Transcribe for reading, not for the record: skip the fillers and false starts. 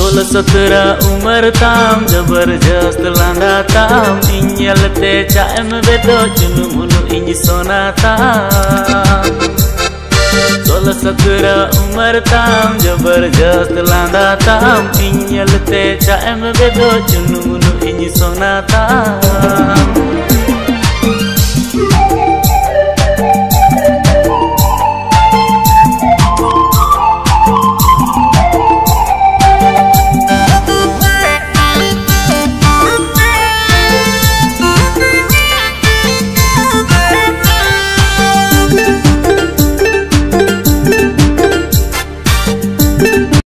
16-17 umur tam जबरदस्त लांदा tam इnyalते चाम बेदो चुनु मुनु इंज सोना tam 16-17 umur tam जबरदस्त लांदा tam इnyalते चाम बेदो चुनु मुनु इंज सोना tam